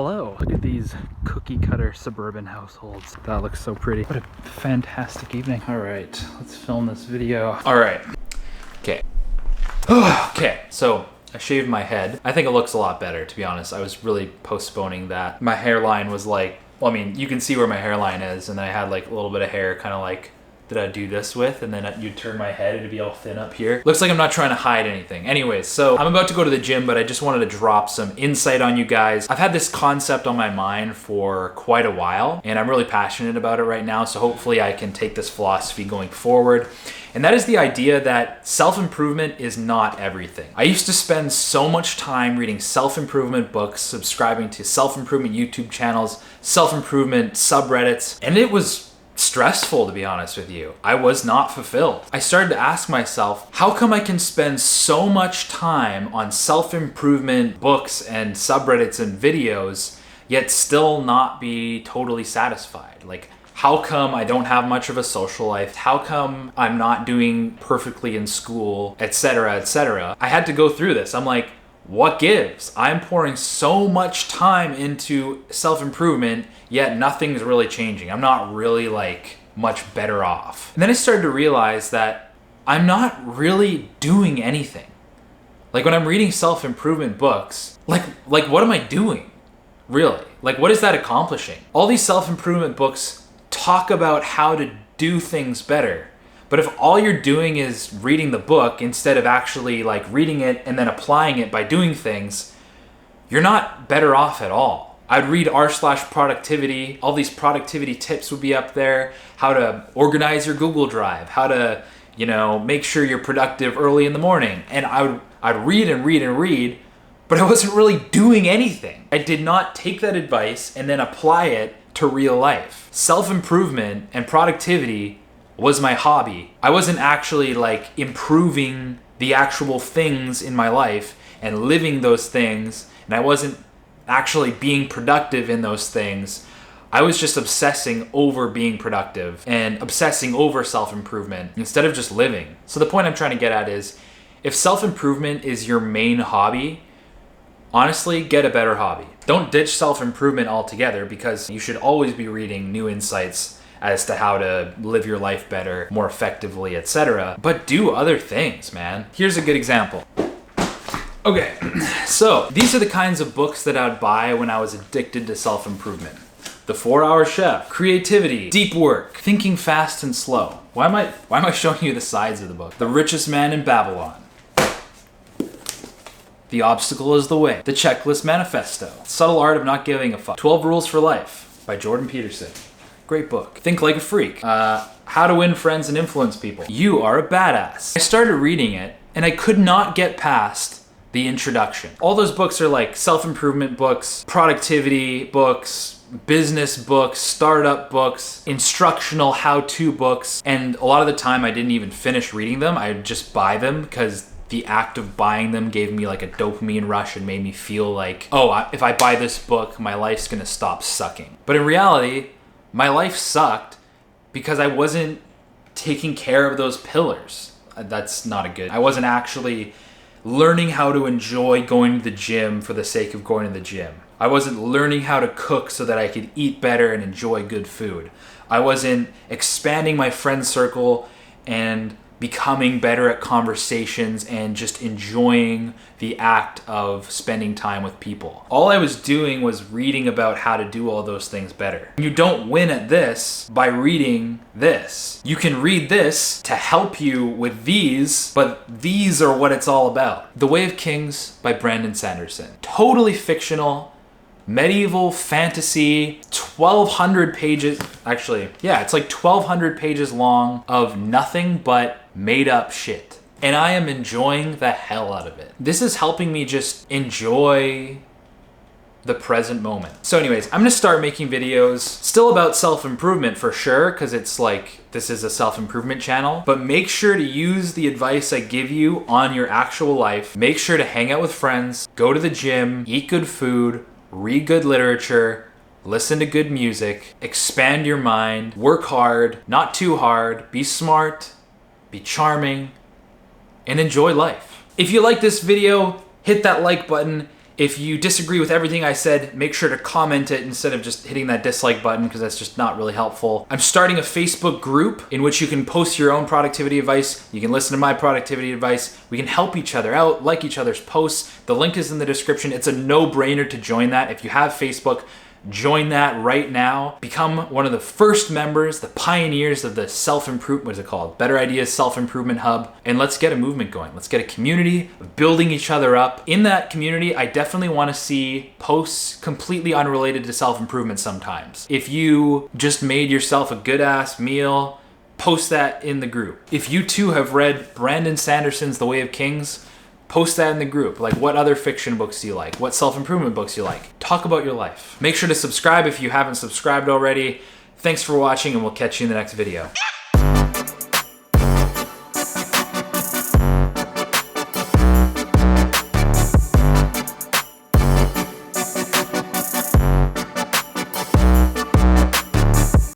Hello, look at these cookie cutter suburban households. That looks so pretty. What a fantastic evening. All right, let's film this video. All right, okay. Okay, so I shaved my head. I think it looks a lot better, to be honest. I was really postponing that. My hairline was like, well, I mean, you can see where my hairline is, and then I had like a little bit of hair kind of like that I'd do this with, and then you'd turn my head, it'd be all thin up here. Looks like I'm not trying to hide anything. Anyways, so I'm about to go to the gym, but I just wanted to drop some insight on you guys. I've had this concept on my mind for quite a while, and I'm really passionate about it right now, so hopefully I can take this philosophy going forward. And that is the idea that self-improvement is not everything. I used to spend so much time reading self-improvement books, subscribing to self-improvement YouTube channels, self-improvement subreddits, and it was stressful, to be honest with you. I was not fulfilled. I started to ask myself, how come I can spend so much time on self-improvement books and subreddits and videos, yet still not be totally satisfied? Like, how come I don't have much of a social life? How come I'm not doing perfectly in school, etc., etc.? I had to go through this. I'm like, what gives? I'm pouring so much time into self-improvement, yet nothing's really changing. I'm not really like much better off. And then I started to realize that I'm not really doing anything. Like when I'm reading self-improvement books, like what am I doing? Really? Like what is that accomplishing? All these self-improvement books talk about how to do things better. But if all you're doing is reading the book instead of actually like reading it and then applying it by doing things, you're not better off at all. I'd read r/productivity. All these productivity tips would be up there. How to organize your Google Drive. How to, make sure you're productive early in the morning. And I'd read and read and read, but I wasn't really doing anything. I did not take that advice and then apply it to real life. Self-improvement and productivity was my hobby. I wasn't actually like improving the actual things in my life and living those things, and I wasn't actually being productive in those things. I was just obsessing over being productive and obsessing over self-improvement instead of just living. So the point I'm trying to get at is, if self-improvement is your main hobby, honestly, get a better hobby. Don't ditch self-improvement altogether, because you should always be reading new insights as to how to live your life better, more effectively, etc. But do other things, man. Here's a good example. Okay, so these are the kinds of books that I would buy when I was addicted to self-improvement. The 4-Hour Chef, Creativity, Deep Work, Thinking Fast and Slow. Why am I showing you the sides of the book? The Richest Man in Babylon. The Obstacle is the Way. The Checklist Manifesto. Subtle Art of Not Giving a Fuck. 12 Rules for Life by Jordan Peterson. Great book. Think Like a Freak. How to Win Friends and Influence People. You Are a Badass. I started reading it and I could not get past the introduction. All those books are like self-improvement books, productivity books, business books, startup books, instructional how-to books, and a lot of the time I didn't even finish reading them. I would just buy them because the act of buying them gave me like a dopamine rush and made me feel like, oh, if I buy this book, my life's gonna stop sucking. But in reality, my life sucked because I wasn't taking care of those pillars. That's not a good. I wasn't actually learning how to enjoy going to the gym for the sake of going to the gym. I wasn't learning how to cook so that I could eat better and enjoy good food. I wasn't expanding my friend circle and becoming better at conversations and just enjoying the act of spending time with people. All I was doing was reading about how to do all those things better. You don't win at this by reading this. You can read this to help you with these, but these are what it's all about. The Way of Kings by Brandon Sanderson. Totally fictional, medieval fantasy, 1,200 pages. Actually, yeah, it's like 1,200 pages long of nothing but made up shit. And I am enjoying the hell out of it. This is helping me just enjoy the present moment. So anyways, I'm gonna start making videos still about self-improvement for sure, because it's like, this is a self-improvement channel, but make sure to use the advice I give you on your actual life. Make sure to hang out with friends, go to the gym, eat good food, read good literature, listen to good music, expand your mind, work hard, not too hard, be smart, be charming, and enjoy life. If you like this video, hit that like button. If you disagree with everything I said, make sure to comment it instead of just hitting that dislike button, because that's just not really helpful. I'm starting a Facebook group in which you can post your own productivity advice. You can listen to my productivity advice. We can help each other out, like each other's posts. The link is in the description. It's a no-brainer to join that. If you have Facebook, join that right now. Become one of the first members, the pioneers of the self-improvement, what is it called? Better Ideas Self-Improvement Hub. And let's get a movement going. Let's get a community of building each other up. In that community, I definitely want to see posts completely unrelated to self-improvement sometimes. If you just made yourself a good-ass meal, post that in the group. If you too have read Brandon Sanderson's The Way of Kings, post that in the group. Like, what other fiction books do you like? What self-improvement books you like? Talk about your life. Make sure to subscribe if you haven't subscribed already. Thanks for watching, and we'll catch you in the next video.